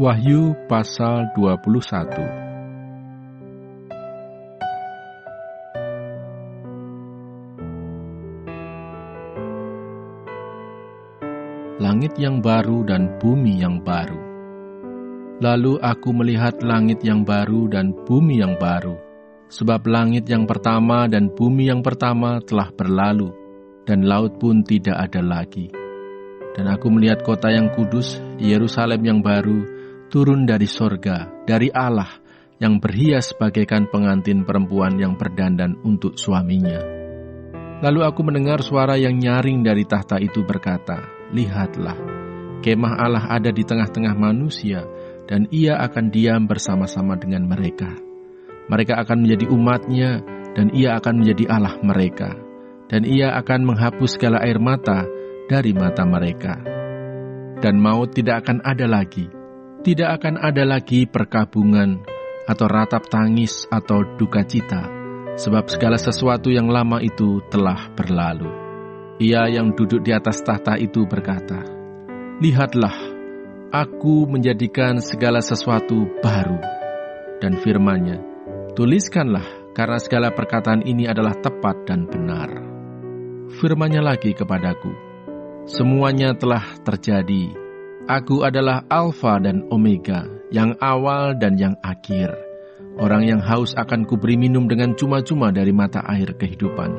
Wahyu pasal 21. Langit yang baru dan bumi yang baru. Lalu aku melihat langit yang baru dan bumi yang baru, sebab langit yang pertama dan bumi yang pertama telah berlalu, dan laut pun tidak ada lagi. Dan aku melihat kota yang kudus, Yerusalem yang baru, turun dari sorga, dari Allah, yang berhias bagaikan pengantin perempuan yang berdandan untuk suaminya. Lalu aku mendengar suara yang nyaring dari tahta itu berkata, "Lihatlah, kemah Allah ada di tengah-tengah manusia, dan ia akan diam bersama-sama dengan mereka. Mereka akan menjadi umat-Nya, dan ia akan menjadi Allah mereka. Dan ia akan menghapus segala air mata dari mata mereka. Dan maut tidak akan ada lagi. Tidak akan ada lagi perkabungan, atau ratap tangis, atau duka cita, sebab segala sesuatu yang lama itu telah berlalu." Ia yang duduk di atas tahta itu berkata, "Lihatlah, aku menjadikan segala sesuatu baru." Dan firman-Nya, "Tuliskanlah, karena segala perkataan ini adalah tepat dan benar." Firman-Nya lagi kepadaku, "Semuanya telah terjadi. Aku adalah Alfa dan Omega, yang awal dan yang akhir. Orang yang haus akan kuberi minum dengan cuma-cuma dari mata air kehidupan.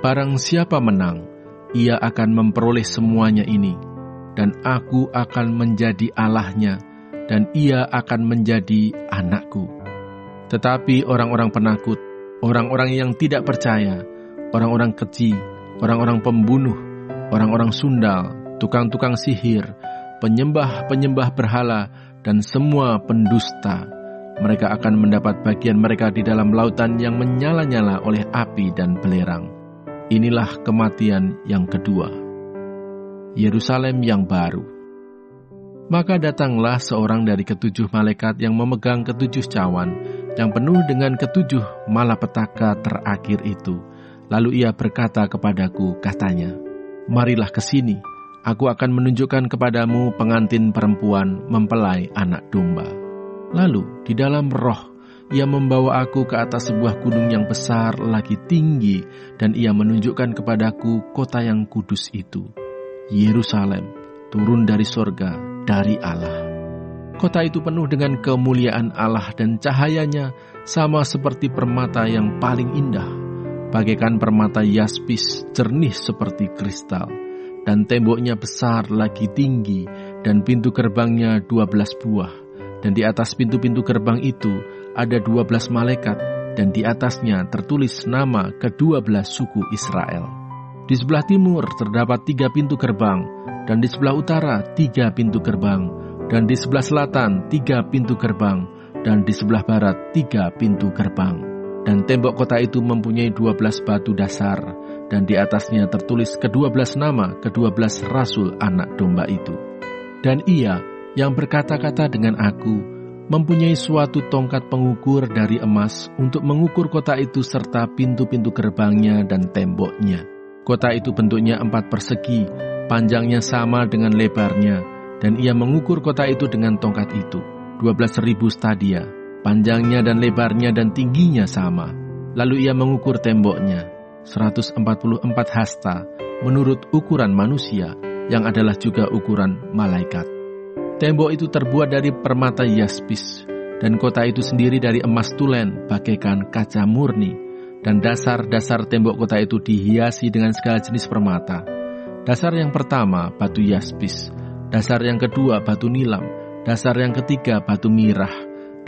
Barang siapa menang, ia akan memperoleh semuanya ini, dan aku akan menjadi Allahnya, dan ia akan menjadi anakku. Tetapi orang-orang penakut, orang-orang yang tidak percaya, orang-orang keji, orang-orang pembunuh, orang-orang sundal, tukang-tukang sihir, penyembah-penyembah berhala, dan semua pendusta, mereka akan mendapat bagian mereka di dalam lautan yang menyala-nyala oleh api dan belerang. Inilah kematian yang kedua." Yerusalem yang baru. Maka datanglah seorang dari ketujuh malaikat yang memegang ketujuh cawan, yang penuh dengan ketujuh malapetaka terakhir itu. Lalu ia berkata kepadaku, katanya, "Marilah ke sini. Aku akan menunjukkan kepadamu pengantin perempuan mempelai anak domba." Lalu di dalam roh ia membawa aku ke atas sebuah gunung yang besar lagi tinggi, dan ia menunjukkan kepadaku kota yang kudus itu, Yerusalem, turun dari sorga, dari Allah. Kota itu penuh dengan kemuliaan Allah, dan cahayanya sama seperti permata yang paling indah, bagaikan permata yaspis, jernih seperti kristal. Dan temboknya besar lagi tinggi, dan pintu gerbangnya 12 buah. Dan di atas pintu-pintu gerbang itu ada 12 malaikat, dan di atasnya tertulis nama ke-12 suku Israel. Di sebelah timur terdapat 3 pintu gerbang, dan di sebelah utara 3 pintu gerbang, dan di sebelah selatan 3 pintu gerbang, dan di sebelah barat 3 pintu gerbang. Dan tembok kota itu mempunyai 12 batu dasar, dan di atasnya tertulis ke-12 nama ke-12 rasul anak domba itu. Dan ia yang berkata-kata dengan aku mempunyai suatu tongkat pengukur dari emas untuk mengukur kota itu serta pintu-pintu gerbangnya dan temboknya. Kota itu bentuknya 4 persegi, panjangnya sama dengan lebarnya, dan ia mengukur kota itu dengan tongkat itu, 12.000 stadia, panjangnya dan lebarnya dan tingginya sama. Lalu ia mengukur temboknya, 144 hasta, menurut ukuran manusia, yang adalah juga ukuran malaikat. Tembok itu terbuat dari permata yaspis, dan kota itu sendiri dari emas tulen, bagaikan kaca murni, dan dasar-dasar tembok kota itu dihiasi dengan segala jenis permata. Dasar yang pertama, batu yaspis, dasar yang kedua, batu nilam, dasar yang ketiga, batu mirah,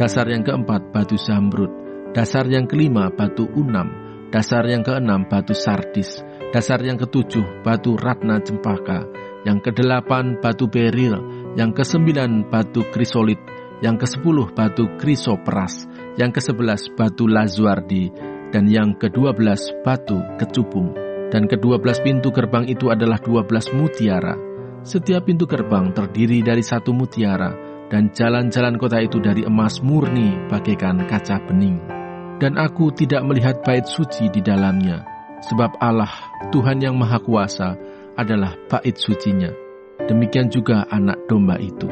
dasar yang keempat, batu zamrud, dasar yang kelima, batu unam, dasar yang keenam, batu sardis, dasar yang ketujuh, batu ratna cempaka, yang kedelapan, batu beril, yang ke-9, batu krisolit, yang ke-10, batu krisoperas, yang ke-11, batu lazuardi, dan yang ke-12, batu kecubung. Dan ke-12 pintu gerbang itu adalah 12 mutiara. Setiap pintu gerbang terdiri dari 1 mutiara, dan jalan-jalan kota itu dari emas murni bagaikan kaca bening. Dan aku tidak melihat bait suci di dalamnya, sebab Allah, Tuhan yang Maha Kuasa, adalah bait sucinya. Demikian juga anak domba itu.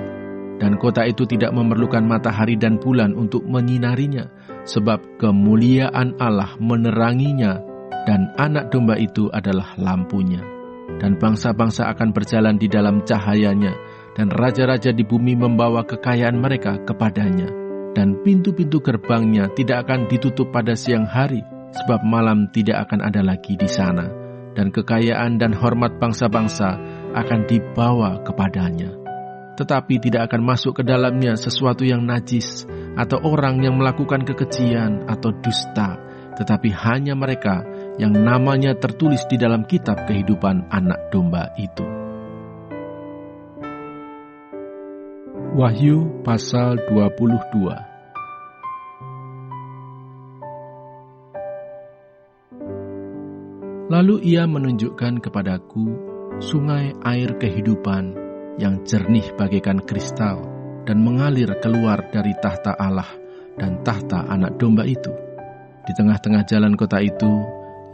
dan kota itu tidak memerlukan matahari dan bulan untuk menyinarinya, sebab kemuliaan Allah meneranginya, dan Anak Domba itu adalah lampunya. Dan bangsa-bangsa akan berjalan di dalam cahayanya, dan raja-raja di bumi membawa kekayaan mereka kepadanya. Dan pintu-pintu gerbangnya tidak akan ditutup pada siang hari, sebab malam tidak akan ada lagi di sana. Dan kekayaan dan hormat bangsa-bangsa akan dibawa kepadanya. Tetapi tidak akan masuk ke dalamnya sesuatu yang najis, atau orang yang melakukan kekejian atau dusta, tetapi hanya mereka yang namanya tertulis di dalam kitab kehidupan Anak Domba itu. Wahyu pasal 22. Lalu ia menunjukkan kepadaku sungai air kehidupan yang jernih bagaikan kristal dan mengalir keluar dari tahta Allah dan tahta Anak Domba itu. Di tengah-tengah jalan kota itu,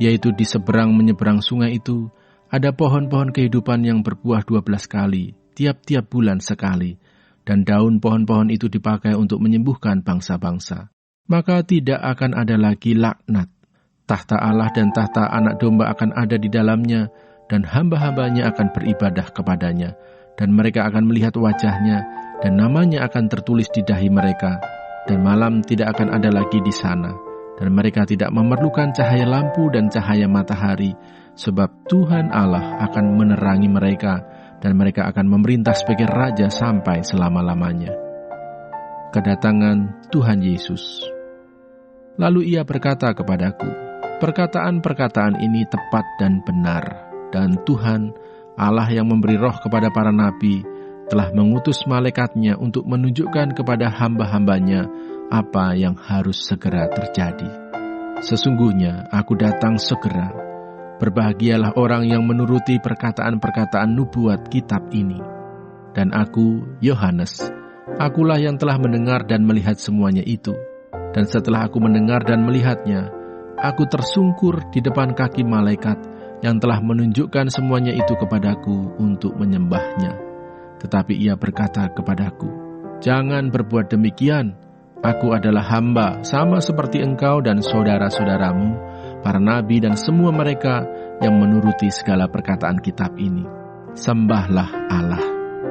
yaitu di seberang menyeberang sungai itu, ada pohon-pohon kehidupan yang berbuah 12 kali, tiap-tiap bulan sekali, dan daun pohon-pohon itu dipakai untuk menyembuhkan bangsa-bangsa. Maka tidak akan ada lagi laknat. Tahta Allah dan tahta Anak Domba akan ada di dalamnya, dan hamba-hambanya akan beribadah kepadanya, dan mereka akan melihat wajahnya, dan namanya akan tertulis di dahi mereka, dan malam tidak akan ada lagi di sana, dan mereka tidak memerlukan cahaya lampu dan cahaya matahari, sebab Tuhan Allah akan menerangi mereka, dan mereka akan memerintah sebagai Raja sampai selama-lamanya. Kedatangan Tuhan Yesus. Lalu ia berkata kepadaku, perkataan-perkataan ini tepat dan benar, dan Tuhan Allah yang memberi roh kepada para nabi telah mengutus malaikatnya untuk menunjukkan kepada hamba-hambanya apa yang harus segera terjadi. Sesungguhnya aku datang segera. Berbahagialah orang yang menuruti perkataan-perkataan nubuat kitab ini. Dan aku, Yohanes, akulah yang telah mendengar dan melihat semuanya itu. Dan setelah aku mendengar dan melihatnya, aku tersungkur di depan kaki malaikat yang telah menunjukkan semuanya itu kepadaku untuk menyembahnya. Tetapi ia berkata kepadaku, jangan berbuat demikian. Aku adalah hamba, sama seperti engkau dan saudara-saudaramu, para nabi dan semua mereka yang menuruti segala perkataan kitab ini. Sembahlah Allah.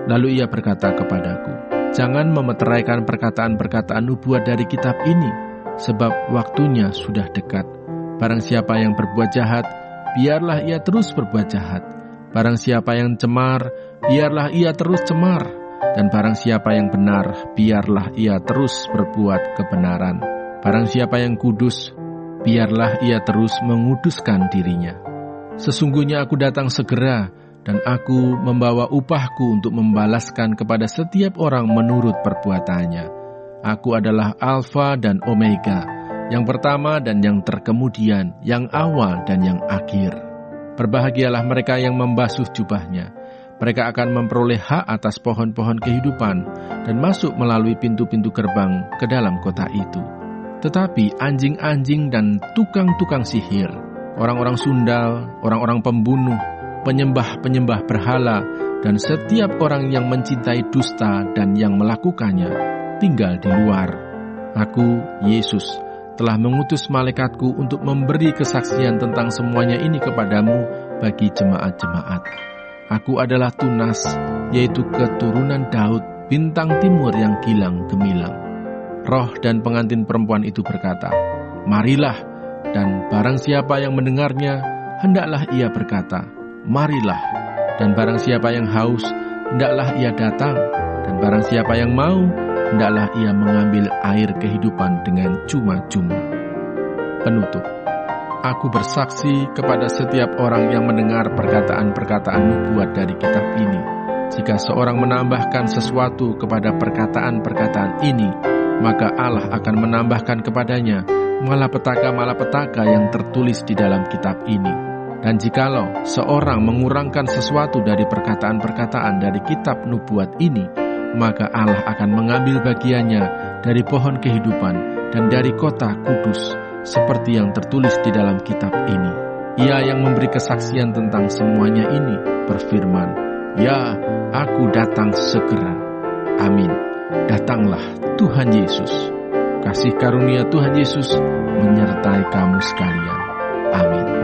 Lalu ia berkata kepadaku, jangan memeteraikan perkataan-perkataan nubuat dari kitab ini, sebab waktunya sudah dekat. Barang siapa yang berbuat jahat, biarlah ia terus berbuat jahat. Barang siapa yang cemar, biarlah ia terus cemar. Dan barang siapa yang benar, biarlah ia terus berbuat kebenaran. Barang siapa yang kudus, biarlah ia terus menguduskan dirinya. Sesungguhnya aku datang segera, dan aku membawa upahku untuk membalaskan kepada setiap orang menurut perbuatannya. Aku adalah Alfa dan Omega, yang pertama dan yang terkemudian, yang awal dan yang akhir. Berbahagialah mereka yang membasuh jubahnya. Mereka akan memperoleh hak atas pohon-pohon kehidupan dan masuk melalui pintu-pintu gerbang ke dalam kota itu. Tetapi anjing-anjing dan tukang-tukang sihir, orang-orang sundal, orang-orang pembunuh, penyembah-penyembah berhala, dan setiap orang yang mencintai dusta dan yang melakukannya, tinggal di luar. Aku, Yesus, telah mengutus malaikatku untuk memberi kesaksian tentang semuanya ini kepadamu bagi jemaat-jemaat. Aku adalah Tunas, yaitu keturunan Daud, bintang timur yang gilang gemilang. Roh dan pengantin perempuan itu berkata, marilah, dan barang siapa yang mendengarnya, hendaklah ia berkata, marilah. Dan barang siapa yang haus, hendaklah ia datang. Dan barang siapa yang mau, hendaklah ia mengambil air kehidupan dengan cuma-cuma. Penutup. Aku bersaksi kepada setiap orang yang mendengar perkataan-perkataan nubuat dari kitab ini. Jika seorang menambahkan sesuatu kepada perkataan-perkataan ini, maka Allah akan menambahkan kepadanya malapetaka-malapetaka yang tertulis di dalam kitab ini. Dan jikalau seorang mengurangkan sesuatu dari perkataan-perkataan dari kitab nubuat ini, maka Allah akan mengambil bagiannya dari pohon kehidupan dan dari kota kudus, seperti yang tertulis di dalam kitab ini. Ia yang memberi kesaksian tentang semuanya ini berfirman, ya, aku datang segera. Amin. Datanglah Tuhan Yesus. Kasih karunia Tuhan Yesus menyertai kamu sekalian. Amin.